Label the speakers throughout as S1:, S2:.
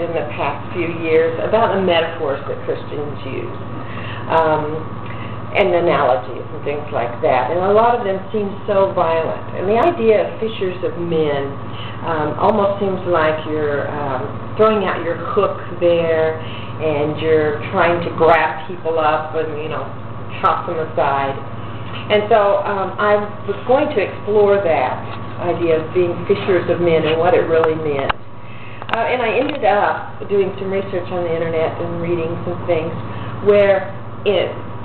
S1: in the past few years about the metaphors that Christians use, and analogies and things like that. And a lot of them seem so violent. And the idea of fishers of men almost seems like you're throwing out your hook there, and you're trying to grab people up and, you know, toss them aside. And so I was going to explore that idea of being fishers of men and what it really meant. And I ended up doing some research on the internet and reading some things where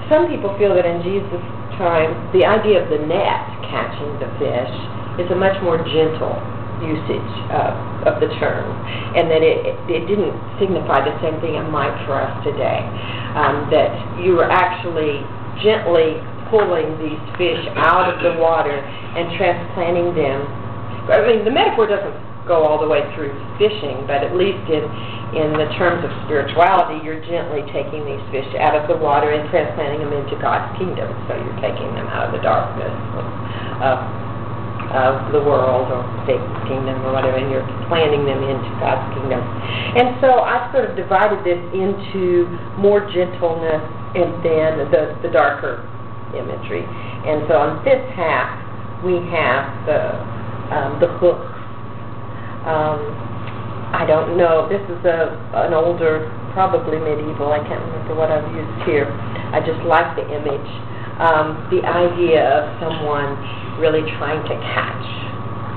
S1: some people feel that in Jesus' time, the idea of the net catching the fish is a much more gentle usage of the term, and that it didn't signify the same thing it might for us today, that you were actually gently pulling these fish out of the water and transplanting them. I mean, the metaphor doesn't go all the way through fishing, but at least in the terms of spirituality, you're gently taking these fish out of the water and transplanting them into God's kingdom. So you're taking them out of the darkness of the world or Satan's kingdom or whatever, and you're planting them into God's kingdom. And so I sort of divided this into more gentleness and then the darker imagery. And so on this half, we have the hooks. I don't know. This is an older, probably medieval. I can't remember what I've used here. I just like the image. The idea of someone really trying to catch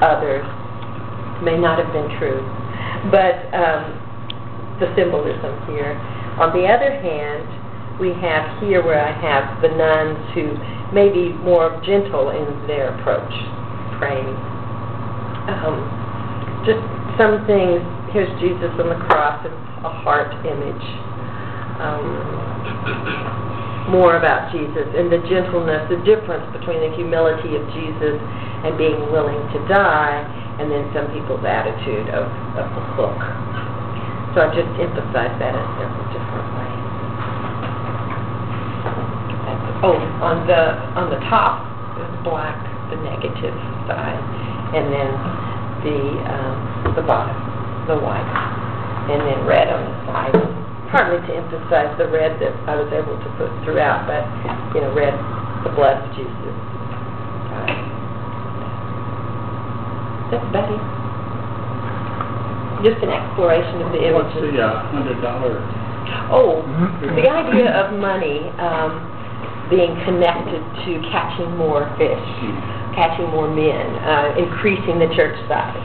S1: others may not have been true, but the symbolism here. On the other hand, we have here where I have the nuns who may be more gentle in their approach, praying. Just some things. Here's Jesus on the cross and a heart image. More about Jesus and the gentleness, the difference between the humility of Jesus and being willing to die, and then some people's attitude of the hook. So I just emphasize that in several different ways. Oh, on the top is black, the negative side, and then the bottom, the white, and then red on the side. Partly to emphasize the red that I was able to put throughout, but, you know, red, the blood of Jesus. That's Betty. Just an exploration of the images.
S2: What's the $100?
S1: Oh, the idea of money being connected to catching more fish, catching more men, increasing the church size.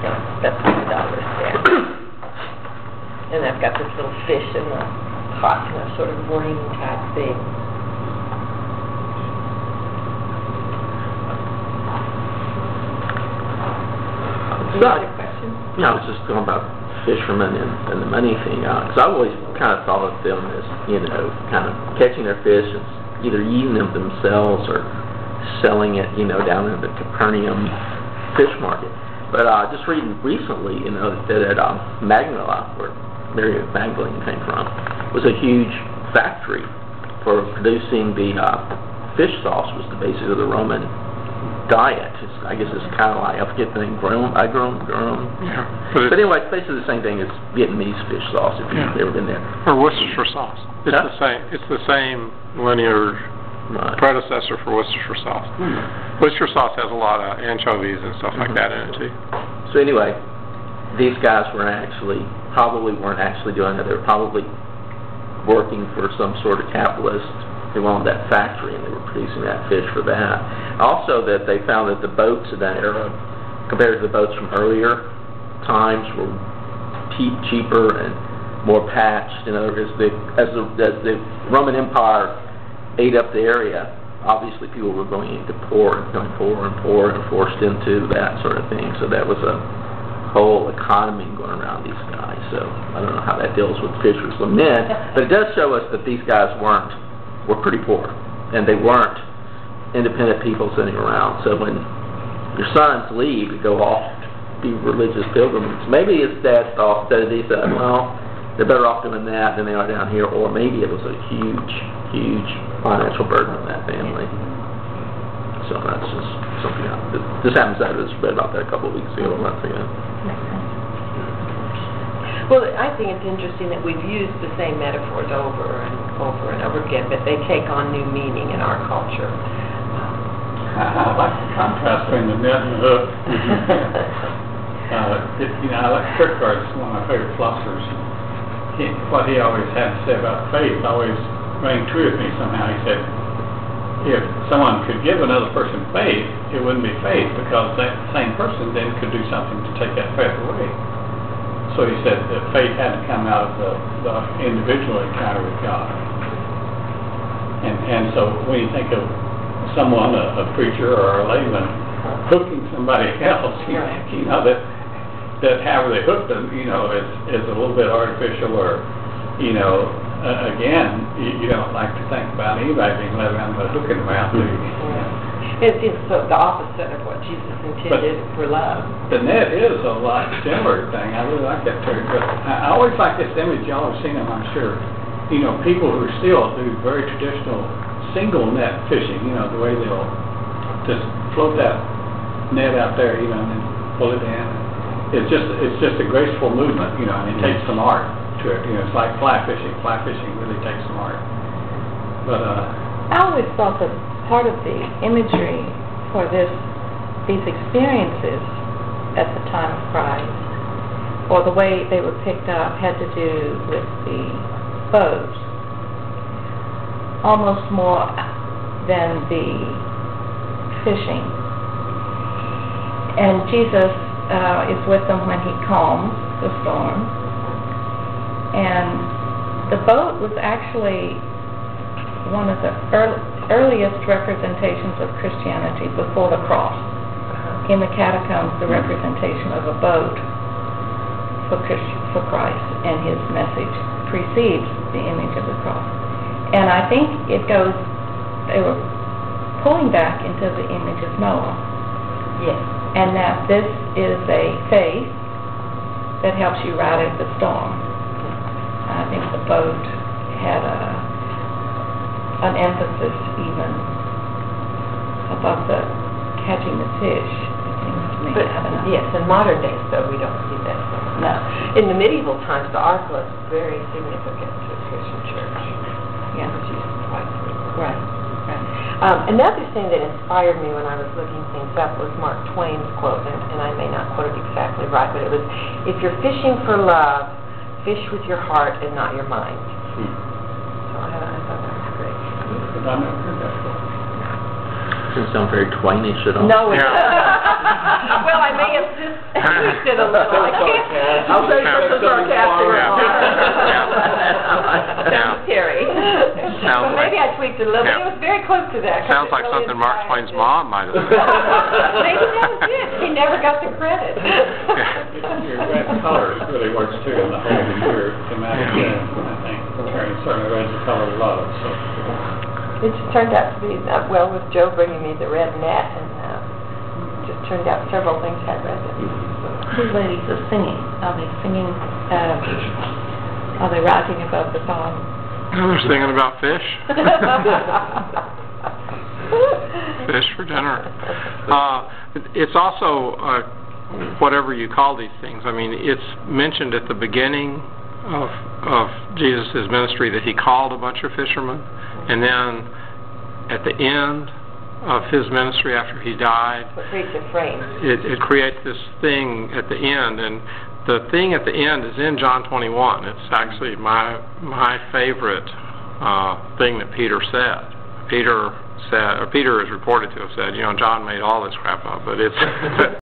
S1: So that's $100 there. And I've got this little fish in the pot, sort of ring type thing. Any questions?
S3: No, I was just talking about fishermen and the money thing. Because I always kind of thought of them as, you know, kind of catching their fish and either eating them themselves or selling it, you know, down in the Capernaum fish market. But just reading recently, you know, that at Magdala, where Mary Magdalene came from, was a huge factory for producing the fish sauce, was the basis of the Roman diet. I guess it's kind of like, I forget the name, Garum.
S2: Yeah.
S3: But anyway, it's basically the same thing as Vietnamese fish sauce, if you've ever been there.
S2: Or Worcestershire sauce. It's the same. It's the same linear predecessor for Worcestershire sauce. Worcestershire sauce has a lot of anchovies and stuff like that in it too.
S3: So anyway, these guys probably weren't actually doing it. They were probably working for some sort of capitalist who owned that factory, and they were producing that fish for that. Also, that they found that the boats in that era, compared to the boats from earlier times, were cheaper and more patched. In other words, as the Roman Empire ate up the area, obviously people were going into poor and going poorer and poorer and forced into that sort of thing. So that was a whole economy going around these guys. So I don't know how that deals with fishers and men, but it does show us that these guys were pretty poor, and they weren't independent people sitting around. So when your sons leave to go off to be religious pilgrims, maybe it's Dad's thought that he said, well, they're better off doing that than they are down here, or maybe it was a huge financial burden on that family. So that's just something else. This happens. I just read about that a couple of weeks ago, months ago.
S1: Well, I think it's interesting that we've used the same metaphors over and over again, but they take on new meaning in our culture.
S4: I like the contrast between the net and the hook. I like Kierkegaard's one of my favorite philosophers. What he always had to say about faith always rang true with me somehow. He said, if someone could give another person faith, it wouldn't be faith, because that same person then could do something to take that faith away. So he said that faith had to come out of the individual encounter with God. And so when you think of someone, a preacher or a layman, hooking somebody else, you know that however they hook them, is a little bit artificial, or, again, you don't like to think about anybody being led around with a hook in the mouth, do you?
S1: It's the opposite of what Jesus intended for love.
S4: The net is a lot similar thing. I really like that term. But I always like this image. Y'all have seen them, I'm sure. People who still do very traditional single net fishing, the way they'll just float that net out there, and then pull it in. It's just a graceful movement, and it takes some art to it. It's like fly fishing. Fly fishing really takes some art. But
S5: I always thought that part of the imagery for these experiences at the time of Christ, or the way they were picked up, had to do with the boat, almost more than the fishing. And Jesus is with them when he calms the storm. And the boat was actually one of the earliest representations of Christianity before the cross. In the catacombs, the representation of a boat for Christ and his message precedes the image of the cross. And I think they were pulling back into the image of Noah.
S1: Yes.
S5: And that this is a faith that helps you ride out the storm. I think the boat had an emphasis even above the catching the fish, it seems to me.
S1: But, yes, in modern days, though, we don't see that.
S5: No.
S1: In the medieval times, the ark was very significant to the Christian church.
S5: Yeah.
S1: It was used twice a week.
S5: Right.
S1: Another thing that inspired me when I was looking things up was Mark Twain's quote, and I may not quote it exactly right, but it was, if you're fishing for love, fish with your heart and not your mind. So I thought that was great.
S4: I've never heard that before.
S3: Doesn't sound very Twainish at all.
S1: No, it's well, I may have just tweaked it a little. I can't. I'll say something sarcastic. That was Terry. But maybe I tweaked it a little bit. It was very close to that.
S2: Sounds like something Mark Twain's mom might have said.
S1: Maybe that was it. He never got the credit.
S4: Your red colors really works too in the whole of your thematic thing, I think. Terry certainly red's the color of love. So.
S1: It just turned out to be, well, with Joe bringing me the red net, and just turned out several things had red in them.
S5: These ladies are singing. Are they singing? Are they rising above the song?
S2: They're singing about fish. Fish for dinner. It's also, whatever you call these things, I mean, it's mentioned at the beginning of Jesus' ministry that he called a bunch of fishermen, and then at the end of his ministry after he died, it creates this thing at the end, and the thing at the end is in John 21. It's actually my favorite thing that Peter said. Peter is reported to have said, John made all this crap up, but it's